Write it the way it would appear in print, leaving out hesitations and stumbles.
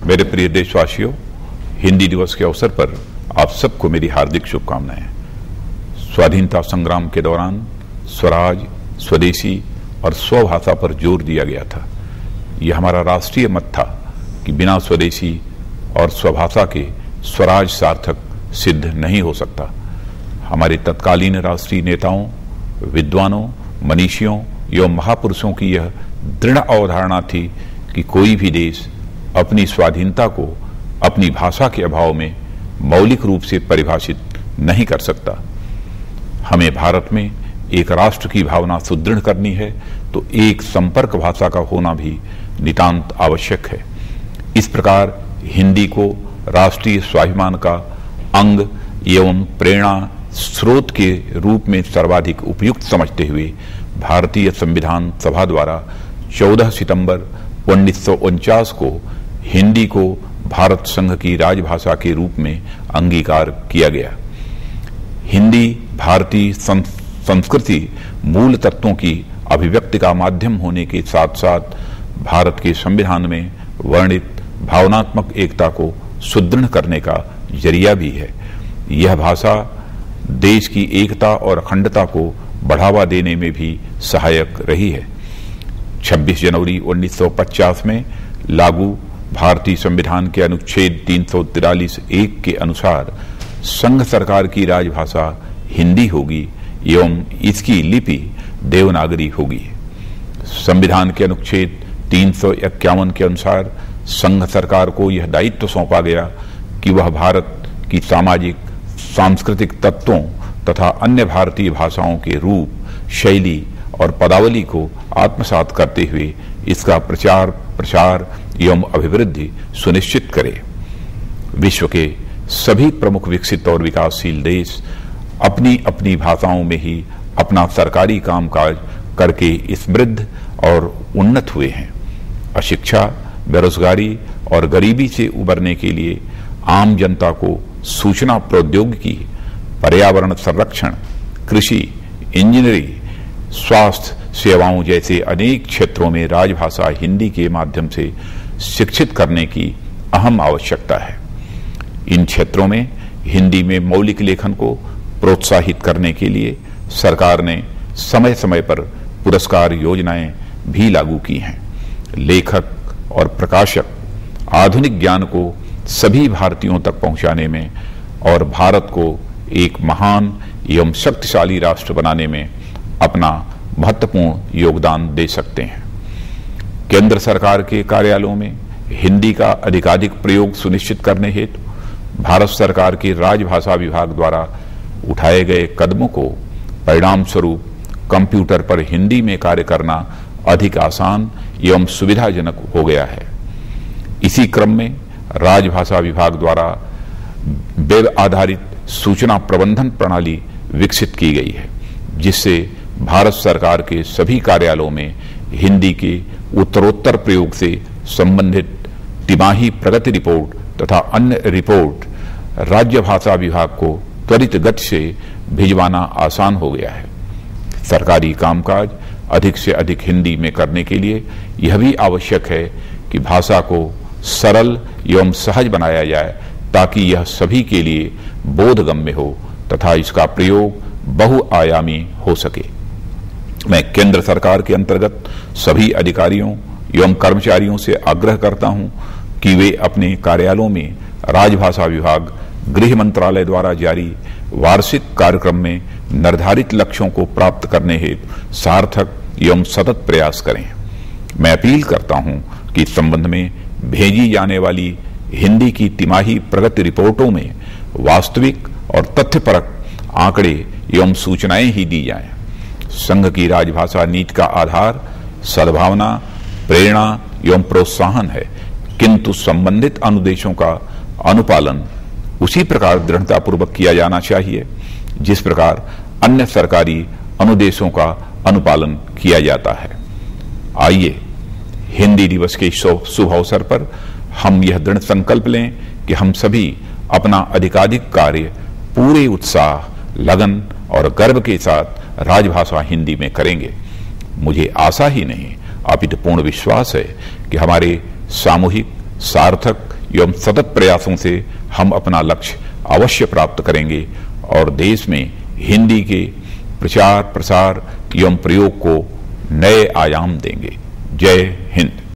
मेरे प्रिय देशवासियों, हिंदी दिवस के अवसर पर आप सबको मेरी हार्दिक शुभकामनाएं। स्वाधीनता संग्राम के दौरान स्वराज, स्वदेशी और स्वभाषा पर जोर दिया गया था। यह हमारा राष्ट्रीय मत था कि बिना स्वदेशी और स्वभाषा के स्वराज सार्थक सिद्ध नहीं हो सकता। हमारे तत्कालीन राष्ट्रीय नेताओं, विद्वानों, मनीषियों एवं महापुरुषों की यह दृढ़ अवधारणा थी कि कोई भी देश अपनी स्वाधीनता को अपनी भाषा के अभाव में मौलिक रूप से परिभाषित नहीं कर सकता। हमें भारत में एक राष्ट्र की भावना सुदृढ़ करनी है तो एक संपर्क भाषा का होना भी नितांत आवश्यक है। इस प्रकार हिंदी को राष्ट्रीय स्वाभिमान का अंग एवं प्रेरणा स्रोत के रूप में सर्वाधिक उपयुक्त समझते हुए भारतीय संविधान सभा द्वारा 14 सितंबर 1949 को हिंदी को भारत संघ की राजभाषा के रूप में अंगीकार किया गया। हिंदी भारतीय संस्कृति मूल तत्वों की अभिव्यक्ति का माध्यम होने के साथ साथ भारत के संविधान में वर्णित भावनात्मक एकता को सुदृढ़ करने का जरिया भी है। यह भाषा देश की एकता और अखंडता को बढ़ावा देने में भी सहायक रही है। 26 जनवरी 1950 में लागू भारतीय संविधान के अनुच्छेद 343(1) के अनुसार संघ सरकार की राजभाषा हिंदी होगी एवं इसकी लिपि देवनागरी होगी। संविधान के अनुच्छेद 351 के अनुसार संघ सरकार को यह दायित्व सौंपा गया कि वह भारत की सामाजिक, सांस्कृतिक तत्वों तथा अन्य भारतीय भाषाओं के रूप, शैली और पदावली को आत्मसात करते हुए इसका प्रचार, प्रसार एवं अभिवृद्धि सुनिश्चित करे। विश्व के सभी प्रमुख विकसित और विकासशील देश अपनी अपनी भाषाओं में ही अपना सरकारी कामकाज करके समृद्ध और उन्नत हुए हैं। अशिक्षा, बेरोजगारी और गरीबी से उबरने के लिए आम जनता को सूचना प्रौद्योगिकी, पर्यावरण संरक्षण, कृषि, इंजीनियरिंग, स्वास्थ्य सेवाओं जैसे अनेक क्षेत्रों में राजभाषा हिंदी के माध्यम से शिक्षित करने की अहम आवश्यकता है। इन क्षेत्रों में हिंदी में मौलिक लेखन को प्रोत्साहित करने के लिए सरकार ने समय समय पर पुरस्कार योजनाएं भी लागू की हैं। लेखक और प्रकाशक आधुनिक ज्ञान को सभी भारतीयों तक पहुंचाने में और भारत को एक महान एवं शक्तिशाली राष्ट्र बनाने में अपना महत्वपूर्ण योगदान दे सकते हैं। केंद्र सरकार के कार्यालयों में हिंदी का अधिकाधिक प्रयोग सुनिश्चित करने हेतु भारत सरकार के राजभाषा विभाग द्वारा उठाए गए कदमों को परिणाम स्वरूप कंप्यूटर पर हिंदी में कार्य करना अधिक आसान एवं सुविधाजनक हो गया है। इसी क्रम में राजभाषा विभाग द्वारा वेब आधारित सूचना प्रबंधन प्रणाली विकसित की गई है, जिससे भारत सरकार के सभी कार्यालयों में हिंदी के उत्तरोत्तर प्रयोग से संबंधित तिमाही प्रगति रिपोर्ट तथा अन्य रिपोर्ट राज्य भाषा विभाग को त्वरित गति से भिजवाना आसान हो गया है। सरकारी कामकाज अधिक से अधिक हिंदी में करने के लिए यह भी आवश्यक है कि भाषा को सरल एवं सहज बनाया जाए ताकि यह सभी के लिए बोधगम्य हो तथा इसका प्रयोग बहुआयामी हो सके। मैं केंद्र सरकार के अंतर्गत सभी अधिकारियों एवं कर्मचारियों से आग्रह करता हूं कि वे अपने कार्यालयों में राजभाषा विभाग, गृह मंत्रालय द्वारा जारी वार्षिक कार्यक्रम में निर्धारित लक्ष्यों को प्राप्त करने हेतु सार्थक एवं सतत प्रयास करें। मैं अपील करता हूं कि इस संबंध में भेजी जाने वाली हिंदी की तिमाही प्रगति रिपोर्टों में वास्तविक और तथ्यपरक आंकड़े एवं सूचनाएं ही दी जाएं। संघ की राजभाषा नीति का आधार सद्भावना, प्रेरणा एवं प्रोत्साहन है, किंतु संबंधित अनुदेशों का अनुपालन उसी प्रकार दृढ़तापूर्वक किया जाना चाहिए जिस प्रकार अन्य सरकारी अनुदेशों का अनुपालन किया जाता है। आइए हिंदी दिवस के शुभ अवसर पर हम यह दृढ़ संकल्प लें कि हम सभी अपना अधिकाधिक कार्य पूरे उत्साह, लगन और गर्व के साथ राजभाषा हिंदी में करेंगे। मुझे आशा ही नहीं अपितु पूर्ण विश्वास है कि हमारे सामूहिक, सार्थक एवं सतत प्रयासों से हम अपना लक्ष्य अवश्य प्राप्त करेंगे और देश में हिंदी के प्रचार प्रसार एवं प्रयोग को नए आयाम देंगे। जय हिंद।